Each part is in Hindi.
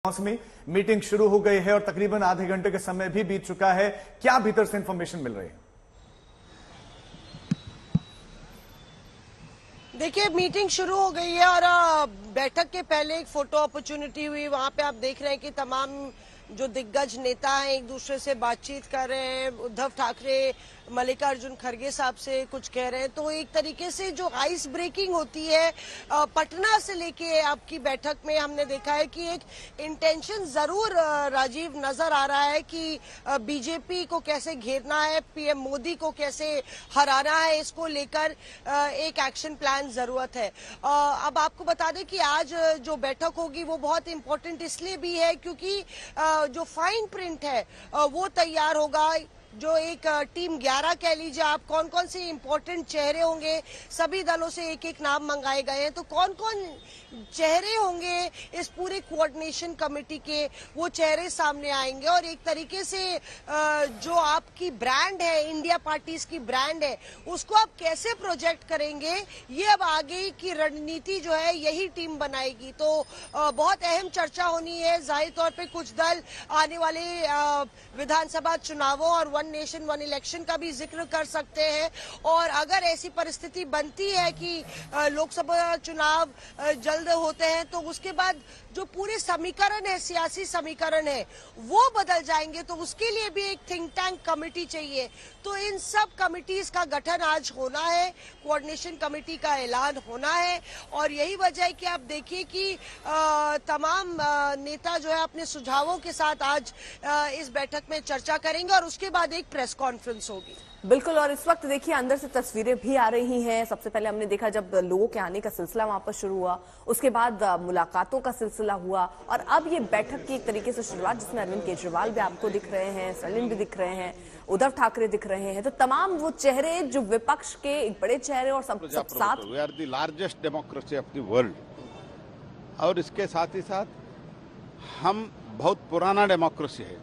मौसमी मीटिंग शुरू हो गई है और तकरीबन आधे घंटे के समय भी बीत चुका है। क्या भीतर से इंफॉर्मेशन मिल रही है? देखिए, मीटिंग शुरू हो गई है और बैठक के पहले एक फोटो अपॉर्चुनिटी हुई। वहां पे आप देख रहे हैं कि तमाम जो दिग्गज नेता हैं एक दूसरे से बातचीत कर रहे हैं। उद्धव ठाकरे मल्लिकार्जुन खड़गे साहब से कुछ कह रहे हैं, तो एक तरीके से जो आइस ब्रेकिंग होती है पटना से लेके आपकी बैठक में हमने देखा है कि एक इंटेंशन जरूर राजीव नजर आ रहा है कि बीजेपी को कैसे घेरना है, पीएम मोदी को कैसे हराना है, इसको लेकर एक एक्शन प्लान जरूरत है। अब आपको बता दें कि आज जो बैठक होगी वो बहुत इंपॉर्टेंट इसलिए भी है क्योंकि जो फाइन प्रिंट है वो तैयार होगा। जो एक टीम 11 कह लीजिए आप, कौन कौन से इंपॉर्टेंट चेहरे होंगे, सभी दलों से एक एक नाम मंगाए गए हैं। तो कौन कौन चेहरे होंगे इस पूरे कोऑर्डिनेशन कमेटी के, वो चेहरे सामने आएंगे और एक तरीके से जो आपकी ब्रांड है, इंडिया पार्टीज की ब्रांड है, उसको आप कैसे प्रोजेक्ट करेंगे, ये अब आगे की रणनीति जो है यही टीम बनाएगी। तो बहुत अहम चर्चा होनी है। जाहिर तौर पे कुछ दल आने वाले विधानसभा चुनावों और वन नेशन वन इलेक्शन का भी जिक्र कर सकते हैं और अगर ऐसी परिस्थिति बनती है कि लोकसभा चुनाव जल्द होते हैं तो उसके बाद जो पूरे समीकरण है, सियासी समीकरण है, वो बदल जाएंगे। तो उसके लिए भी एक थिंक टैंक कमेटी चाहिए। तो इन सब कमिटीज का गठन आज होना है, कोऑर्डिनेशन कमेटी का ऐलान होना है और यही वजह है कि आप देखिए कि तमाम नेता जो है अपने सुझावों के साथ आज इस बैठक में चर्चा करेंगे और उसके बाद एक प्रेस कॉन्फ्रेंस होगी। बिल्कुल, और इस वक्त देखिए अंदर से तस्वीरें भी आ रही हैं। सबसे पहले हमने देखा जब लोगों के आने का सिलसिला वहां पर शुरू हुआ, उसके बाद मुलाकातों का सिलसिला हुआ और अब ये बैठक की एक तरीके से शुरुआत जिसमें अरविंद केजरीवाल भी आपको दिख रहे हैं, स्टालिन भी दिख रहे हैं, उद्धव ठाकरे दिख रहे हैं। तो तमाम वो चेहरे जो विपक्ष के एक बड़े चेहरे और सब साथ। We are the largest democracy of the world और इसके साथ ही साथ हम बहुत पुराना डेमोक्रेसी है।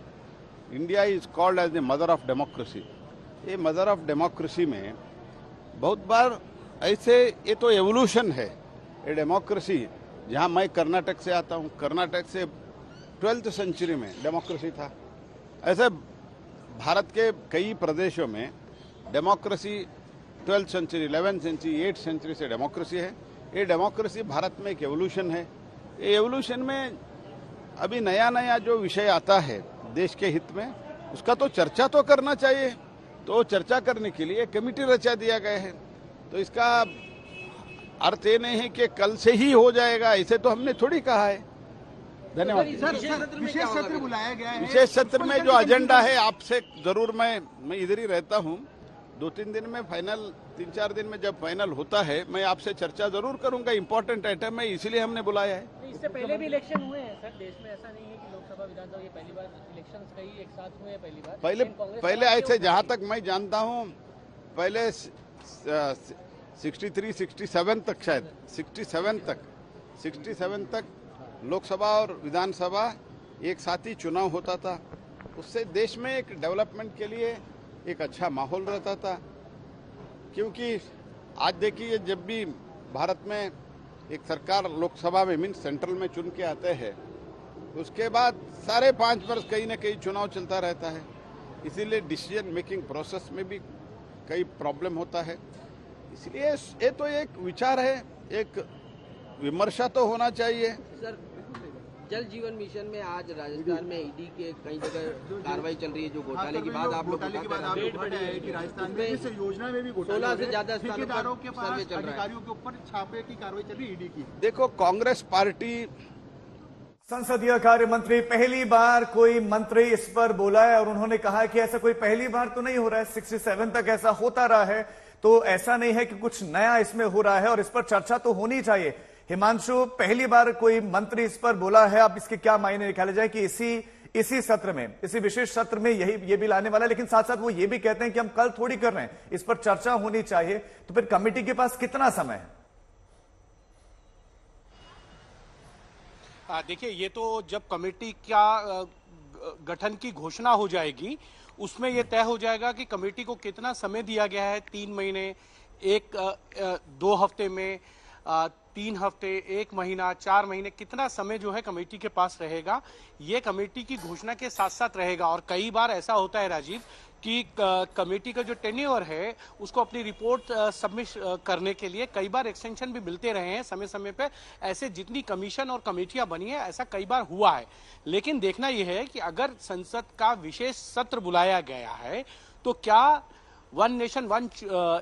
India is called as the mother of democracy. ये मदर ऑफ डेमोक्रेसी में बहुत बार ऐसे, ये तो एवोल्यूशन है ये डेमोक्रेसी। जहां मैं कर्नाटक से आता हूं, कर्नाटक से 12th सेंचुरी में डेमोक्रेसी था। ऐसे भारत के कई प्रदेशों में democracy 12th century, 11th century, 8th century से डेमोक्रेसी है। ये डेमोक्रेसी भारत में एक एवोल्यूशन है। ये एवोल्यूशन में अभी नया नया जो विषय आता है देश के हित में, उसका तो चर्चा तो करना चाहिए। तो चर्चा करने के लिए कमेटी रचा दिया गया है। तो इसका अर्थ ये नहीं है कि कल से ही हो जाएगा, ऐसे तो हमने थोड़ी कहा है। धन्यवाद। विशेष सत्र बुलाया गया है। विशेष सत्र में जो एजेंडा है आपसे जरूर मैं इधर ही रहता हूँ। 2-3 दिन में फाइनल, 3-4 दिन में जब फाइनल होता है मैं आपसे चर्चा जरूर करूंगा। इंपॉर्टेंट आइटम है, इसीलिए हमने बुलाया है। इससे पहले भी इलेक्शन हुए हैं सर देश में, ऐसा नहीं है कि लोकसभा विधानसभा ये पहली बार इलेक्शन कई एक साथ हुए हैं। पहले ऐसे जहां तक मैं जानता हूं पहले 63-67 तक, शायद 67 तक लोकसभा और विधानसभा एक साथ ही चुनाव होता था। उससे देश में एक डेवलपमेंट के लिए एक अच्छा माहौल रहता था। क्योंकि आज देखिए जब भी भारत में एक सरकार लोकसभा में मीन सेंट्रल में चुन के आते हैं, उसके बाद सारे 5 वर्ष कहीं ना कहीं चुनाव चलता रहता है। इसीलिए डिसीजन मेकिंग प्रोसेस में भी कई प्रॉब्लम होता है। इसलिए ये तो एक विचार है, एक विमर्शा तो होना चाहिए। सर, जल जीवन मिशन में आज राजस्थान में ईडी के कई जगह कार्रवाई चल रही है, जो घोटाले की बात आप लोग कि राजस्थान में इस योजना में भी 16 से ज्यादा ठेकेदारों के पास अधिकारियों के ऊपर छापे की कार्रवाई चल रही है ईडी की। देखो, कांग्रेस पार्टी, संसदीय कार्य मंत्री, पहली बार कोई मंत्री इस पर बोला है और उन्होंने कहा कि ऐसा कोई पहली बार तो नहीं हो रहा है। 67 तक ऐसा होता रहा है, तो ऐसा नहीं है कि कुछ नया इसमें हो रहा है और इस पर चर्चा तो होनी चाहिए। हिमांशु, पहली बार कोई मंत्री इस पर बोला है, अब इसके क्या मायने निकाले जाए कि इसी सत्र में, इसी विशेष सत्र में ये भी लाने वाला है, लेकिन साथ साथ वो ये भी कहते हैं कि हम कल थोड़ी कर रहे हैं, इस पर चर्चा होनी चाहिए। तो फिर कमेटी के पास कितना समय है? देखिए, ये तो जब कमेटी का गठन की घोषणा हो जाएगी उसमें यह तय हो जाएगा कि कमेटी को कितना समय दिया गया है। 3 महीने, 2 हफ्ते में, 3 हफ्ते, 1 महीना, 4 महीने, कितना समय जो है कमेटी के पास रहेगा, ये कमेटी की घोषणा के साथ साथ रहेगा। और कई बार ऐसा होता है राजीव कि कमेटी का जो टेन्योर है उसको अपनी रिपोर्ट सबमिट करने के लिए कई बार एक्सटेंशन भी मिलते रहे हैं समय समय पे। ऐसे जितनी कमीशन और कमेटियां बनी है ऐसा कई बार हुआ है। लेकिन देखना यह है कि अगर संसद का विशेष सत्र बुलाया गया है तो क्या वन नेशन वन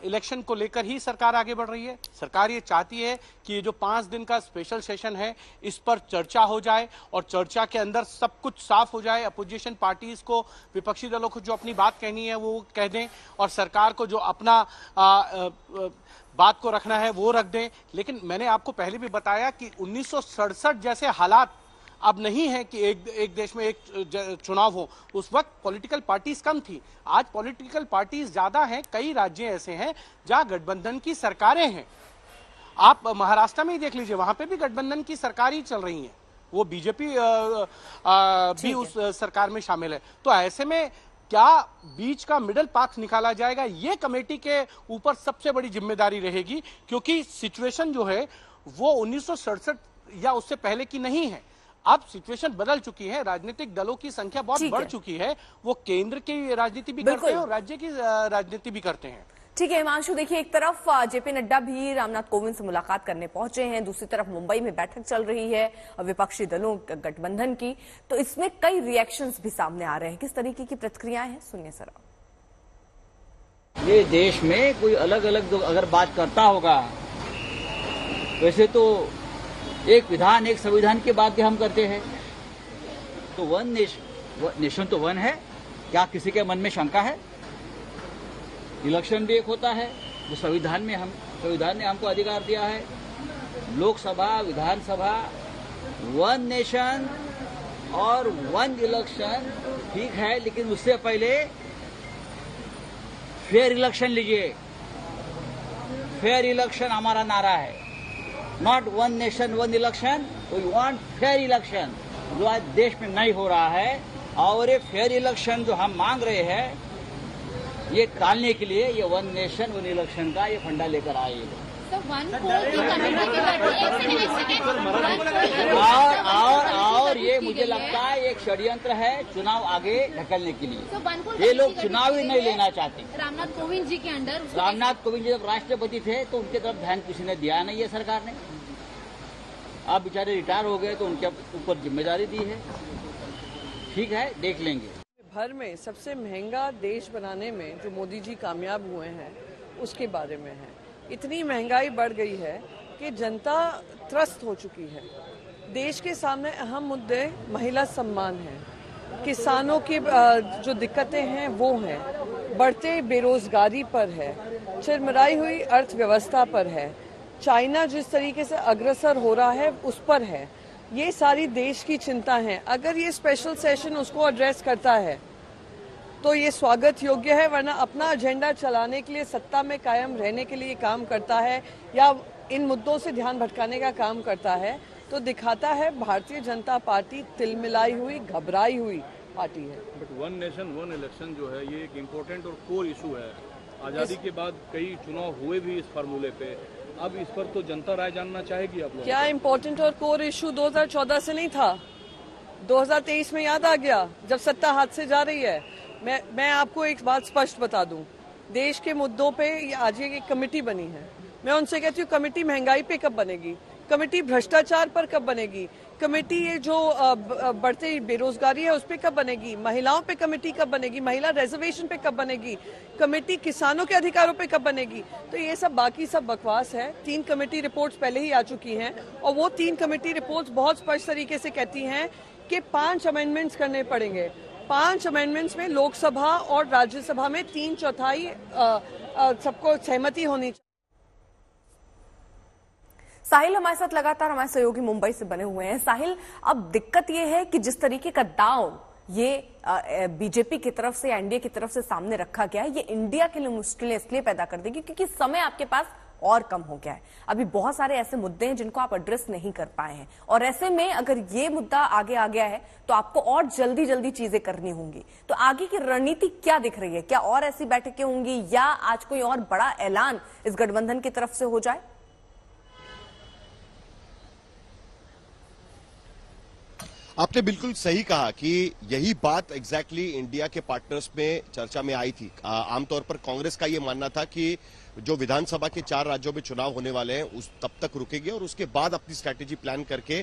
इलेक्शन को लेकर ही सरकार आगे बढ़ रही है। सरकार ये चाहती है कि ये जो 5 दिन का स्पेशल सेशन है इस पर चर्चा हो जाए और चर्चा के अंदर सब कुछ साफ हो जाए। अपोजिशन पार्टीज को, विपक्षी दलों को जो अपनी बात कहनी है वो कह दें और सरकार को जो अपना बात को रखना है वो रख दें। लेकिन मैंने आपको पहले भी बताया कि 1967 जैसे हालात अब नहीं है कि एक देश में एक चुनाव हो। उस वक्त पॉलिटिकल पार्टीज कम थी, आज पॉलिटिकल पार्टीज ज्यादा हैं। कई राज्य ऐसे हैं जहां गठबंधन की सरकारें हैं। आप महाराष्ट्र में ही देख लीजिए, वहां पे भी गठबंधन की सरकार ही चल रही है, वो बीजेपी भी उस सरकार में शामिल है। तो ऐसे में क्या बीच का मिडिल पाथ निकाला जाएगा, ये कमेटी के ऊपर सबसे बड़ी जिम्मेदारी रहेगी, क्योंकि सिचुएशन जो है वो 1967 या उससे पहले की नहीं है। अब सिचुएशन बदल चुकी है, राजनीतिक दलों की संख्या बहुत बढ़ चुकी है। वो केंद्र की राजनीति भी करते हैं और राज्य की राजनीति भी करते हैं। ठीक है हिमांशु, देखिए एक तरफ जेपी नड्डा भी रामनाथ कोविंद से मुलाकात करने पहुंचे हैं, दूसरी तरफ मुंबई में बैठक चल रही है विपक्षी दलों गठबंधन की, तो इसमें कई रिएक्शंस भी सामने आ रहे हैं। किस तरीके की प्रतिक्रियाएं हैं, सुनिए सर। ये देश में कोई अलग अलग अगर बात करता होगा, वैसे तो एक विधान एक संविधान की बात हम करते हैं, तो वन नेशन तो वन है, क्या किसी के मन में शंका है? इलेक्शन भी एक होता है जो संविधान ने हमको अधिकार दिया है। लोकसभा, विधानसभा, वन नेशन और वन इलेक्शन ठीक है, लेकिन उससे पहले फेयर इलेक्शन लीजिए। फेयर इलेक्शन हमारा नारा है, not one nation one election, we want fair election, जो आज देश में नहीं हो रहा है। और ये फेयर इलेक्शन जो हम मांग रहे हैं, ये टालने के लिए ये वन नेशन वन इलेक्शन का ये फंडा लेकर आए ये और ये मुझे लगता है एक षड्यंत्र है चुनाव आगे ढकलने के लिए। ये लोग चुनाव ही नहीं लेना चाहते। रामनाथ कोविंद जी के अंडर, रामनाथ कोविंद जी जब राष्ट्रपति थे तो उनके तरफ ध्यान किसी ने दिया नहीं है सरकार ने। अब बेचारे रिटायर हो गए तो उनके ऊपर जिम्मेदारी दी है। ठीक है, देख लेंगे। भर में सबसे महंगा देश बनाने में जो मोदी जी कामयाब हुए हैं उसके बारे में है। इतनी महंगाई बढ़ गई है कि जनता त्रस्त हो चुकी है। देश के सामने अहम मुद्दे महिला सम्मान है, किसानों की जो दिक्कतें हैं वो हैं, बढ़ते बेरोजगारी पर है, चिरमराई हुई अर्थव्यवस्था पर है, चाइना जिस तरीके से अग्रसर हो रहा है उस पर है। ये सारी देश की चिंता है। अगर ये स्पेशल सेशन उसको एड्रेस करता है तो ये स्वागत योग्य है, वरना अपना एजेंडा चलाने के लिए, सत्ता में कायम रहने के लिए काम करता है या इन मुद्दों से ध्यान भटकाने का काम करता है, तो दिखाता है भारतीय जनता पार्टी तिलमिलाई हुई, घबराई हुई पार्टी है। But one nation one election जो है ये एक इम्पोर्टेंट और कोर इशू है। आजादी के बाद कई चुनाव हुए भी इस फार्मूले पे, अब इस पर तो जनता राय जानना चाहेगी आप लोग। क्या इम्पोर्टेंट और कोर इशू 2014 से नहीं था? 2023 में याद आ गया जब सत्ता हाथ से जा रही है। मैं आपको एक बात स्पष्ट बता दूं, देश के मुद्दों पे आज एक कमेटी बनी है। मैं उनसे कहती हूँ कमेटी महंगाई पे कब बनेगी, कमेटी भ्रष्टाचार पर कब बनेगी, कमेटी ये जो बढ़ती बेरोजगारी है उस पर कब बनेगी, महिलाओं पे कमेटी कब बनेगी, महिला रिजर्वेशन पे कब बनेगी, कमेटी किसानों के अधिकारों पे कब बनेगी। तो ये सब बाकी सब बकवास है। 3 कमेटी रिपोर्ट्स पहले ही आ चुकी हैं और वो 3 कमेटी रिपोर्ट्स बहुत स्पष्ट तरीके से कहती हैं कि 5 अमेंडमेंट्स करने पड़ेंगे। 5 अमेंडमेंट्स में लोकसभा और राज्यसभा में 3/4 सबको सहमति होनी चाहिए। साहिल हमारे साथ लगातार हमारे सहयोगी मुंबई से बने हुए हैं। साहिल, अब दिक्कत यह है कि जिस तरीके का दांव ये बीजेपी की तरफ से, एनडीए की तरफ से सामने रखा गया है, ये इंडिया के लिए मुश्किलें इसलिए पैदा कर देगी क्योंकि समय आपके पास और कम हो गया है। अभी बहुत सारे ऐसे मुद्दे हैं जिनको आप एड्रेस नहीं कर पाए हैं, और ऐसे में अगर ये मुद्दा आगे आ गया है तो आपको और जल्दी जल्दी चीजें करनी होंगी। तो आगे की रणनीति क्या दिख रही है? क्या और ऐसी बैठकें होंगी या आज कोई और बड़ा ऐलान इस गठबंधन की तरफ से हो जाए? आपने बिल्कुल सही कहा कि यही बात एग्जैक्टली इंडिया के पार्टनर्स में चर्चा में आई थी। आमतौर पर कांग्रेस का ये मानना था कि जो विधानसभा के 4 राज्यों में चुनाव होने वाले हैं उस तब तक रुकेगी और उसके बाद अपनी स्ट्रैटेजी प्लान करके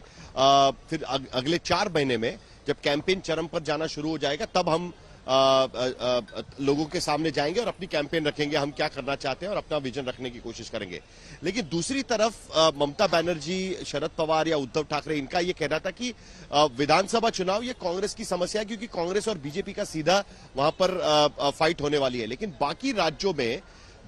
फिर अगले 4 महीने में जब कैंपेन चरम पर जाना शुरू हो जाएगा तब हम लोगों के सामने जाएंगे और अपनी कैंपेन रखेंगे, हम क्या करना चाहते हैं और अपना विजन रखने की कोशिश करेंगे। लेकिन दूसरी तरफ ममता बनर्जी, शरद पवार या उद्धव ठाकरे, इनका यह कहना था कि विधानसभा चुनाव ये कांग्रेस की समस्या है क्योंकि कांग्रेस और बीजेपी का सीधा वहां पर फाइट होने वाली है। लेकिन बाकी राज्यों में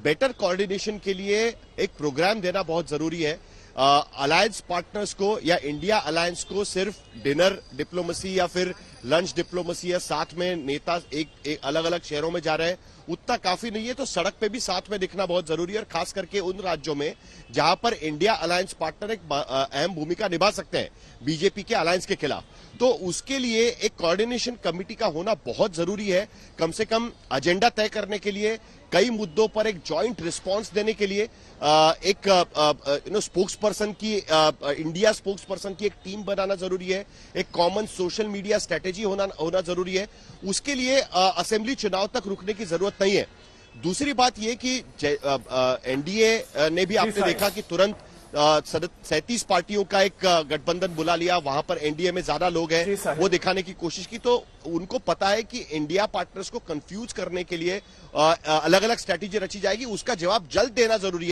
बेटर कोऑर्डिनेशन के लिए एक प्रोग्राम देना बहुत जरूरी है। अलायंस पार्टनर्स को या इंडिया अलायंस को सिर्फ डिनर डिप्लोमेसी या फिर लंच डिप्लोमेसी या साथ में नेता एक अलग अलग शहरों में जा रहे हैं उतना काफी नहीं है, तो सड़क पे भी साथ में दिखना बहुत जरूरी है और खास करके उन राज्यों में जहां पर इंडिया अलायंस पार्टनर एक अहम भूमिका निभा सकते हैं बीजेपी के अलायंस के खिलाफ। तो उसके लिए एक कोऑर्डिनेशन कमेटी का होना बहुत जरूरी है, कम से कम एजेंडा तय करने के लिए, कई मुद्दों पर एक जॉइंट रिस्पांस देने के लिए एक स्पोक्स पर्सन की इंडिया स्पोक्स पर्सन की एक टीम बनाना जरूरी है, एक कॉमन सोशल मीडिया स्ट्रेटेजी होना जरूरी है। उसके लिए असेंबली चुनाव तक रुकने की जरूरत नहीं है। दूसरी बात यह कि एनडीए ने भी आपने देखा कि तुरंत 37 पार्टियों का एक गठबंधन बुला लिया, वहां पर एनडीए में ज्यादा लोग हैं, वो दिखाने की कोशिश की। तो उनको पता है कि इंडिया पार्टनर्स को कंफ्यूज करने के लिए अलग अलग स्ट्रैटेजी रची जाएगी, उसका जवाब जल्द देना जरूरी है।